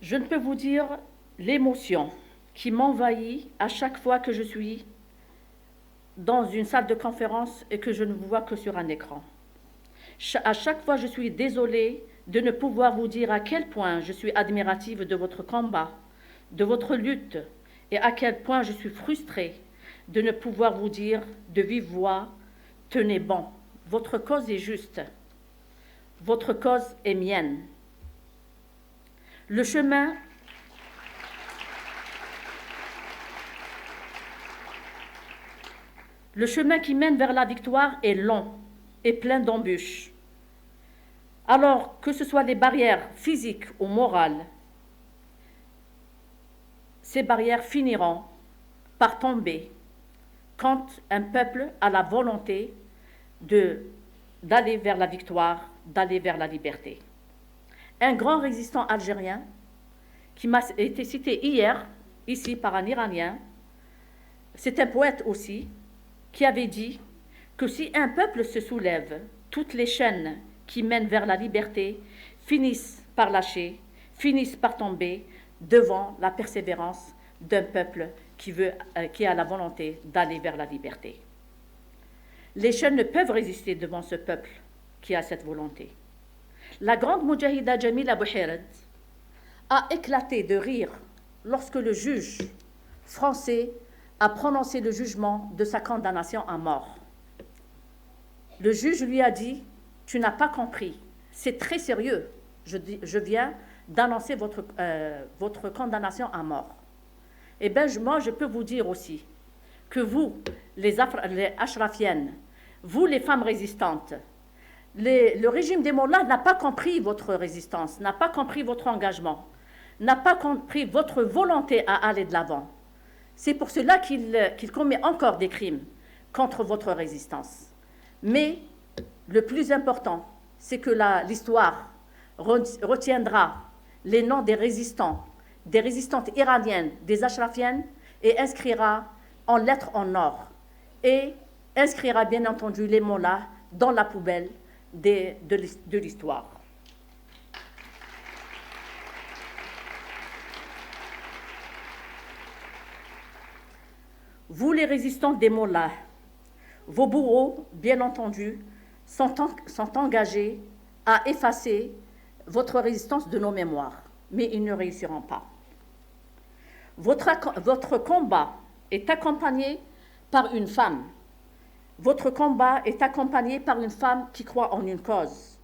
Je ne peux vous dire l'émotion qui m'envahit à chaque fois que je suis dans une salle de conférence et que je ne vous vois que sur un écran. À chaque fois, je suis désolée de ne pouvoir vous dire à quel point je suis admirative de votre combat, de votre lutte, et à quel point je suis frustrée de ne pouvoir vous dire de vive voix, tenez bon, votre cause est juste, votre cause est mienne. Le chemin qui mène vers la victoire est long et plein d'embûches. Alors que ce soit les barrières physiques ou morales, ces barrières finiront par tomber quand un peuple a la volonté d'aller vers la victoire, d'aller vers la liberté. Un grand résistant algérien qui m'a été cité hier, ici par un Iranien, c'est un poète aussi, qui avait dit que si un peuple se soulève, toutes les chaînes qui mènent vers la liberté finissent par lâcher, finissent par tomber devant la persévérance d'un peuple qui a la volonté d'aller vers la liberté. Les chaînes ne peuvent résister devant ce peuple qui a cette volonté. La grande Moudjahida Jamila Bouhired a éclaté de rire lorsque le juge français a prononcé le jugement de sa condamnation à mort. Le juge lui a dit « Tu n'as pas compris, c'est très sérieux, je viens d'annoncer votre condamnation à mort. » Eh bien, moi, je peux vous dire aussi que vous, les Ashrafiennes, vous, les femmes résistantes, le régime des mollahs n'a pas compris votre résistance, n'a pas compris votre engagement, n'a pas compris votre volonté à aller de l'avant. C'est pour cela qu'il commet encore des crimes contre votre résistance. Mais le plus important, c'est que l'histoire retiendra les noms des résistantes iraniennes, des ashrafiennes, et inscrira en lettres en or. Et inscrira bien entendu les mollahs dans la poubelle de l'histoire. Vous, les résistants des mollahs, vos bourreaux, bien entendu, sont engagés à effacer votre résistance de nos mémoires, mais ils ne réussiront pas. Votre combat est accompagné par une femme. Votre combat est accompagné par une femme qui croit en une cause,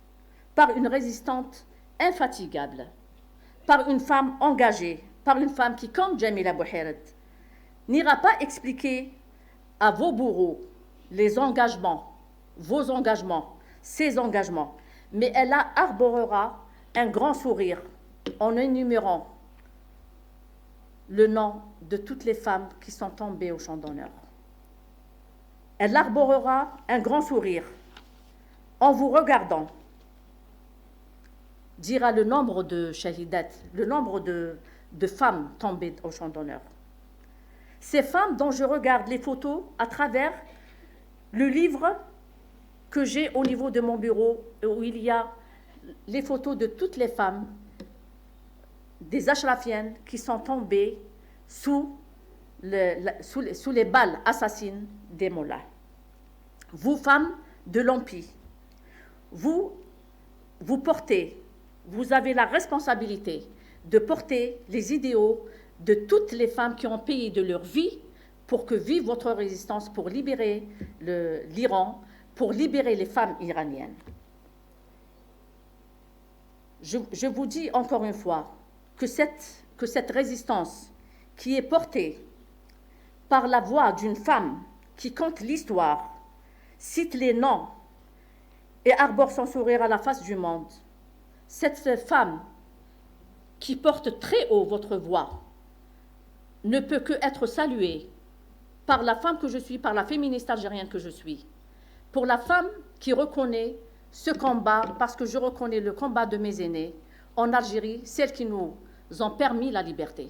par une résistante infatigable, par une femme engagée, par une femme qui, comme Jamila Bouhired, n'ira pas expliquer à vos bourreaux les engagements, vos engagements, ses engagements, mais elle arborera un grand sourire en énumérant le nom de toutes les femmes qui sont tombées au champ d'honneur. Elle arborera un grand sourire en vous regardant, dira le nombre de shahidat, le nombre de femmes tombées au champ d'honneur. Ces femmes dont je regarde les photos à travers le livre que j'ai au niveau de mon bureau, où il y a les photos de toutes les femmes des ashrafiennes qui sont tombées sous les balles assassines des mollahs. Vous, femmes de l'Empire, vous avez la responsabilité de porter les idéaux de toutes les femmes qui ont payé de leur vie pour que vive votre résistance, pour libérer l'Iran, pour libérer les femmes iraniennes. Je vous dis encore une fois que cette résistance qui est portée par la voix d'une femme qui compte l'histoire, cite les noms et arbore son sourire à la face du monde, cette femme qui porte très haut votre voix ne peut que être saluée par la femme que je suis, par la féministe algérienne que je suis, pour la femme qui reconnaît ce combat, parce que je reconnais le combat de mes aînés en Algérie, celles qui nous ont permis la liberté.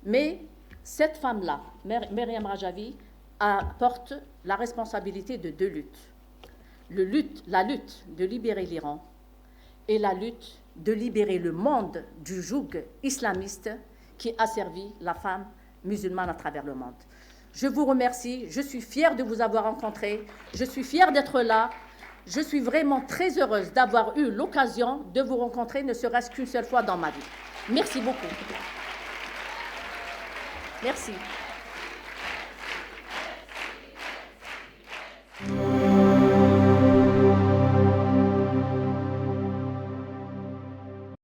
Mais cette femme-là, Meriam Rajavi, porte la responsabilité de deux luttes. La lutte de libérer l'Iran et la lutte de libérer le monde du joug islamiste qui asservit la femme musulmane à travers le monde. Je vous remercie, je suis fière de vous avoir rencontré, je suis fière d'être là, je suis vraiment très heureuse d'avoir eu l'occasion de vous rencontrer, ne serait-ce qu'une seule fois dans ma vie. Merci beaucoup. Merci.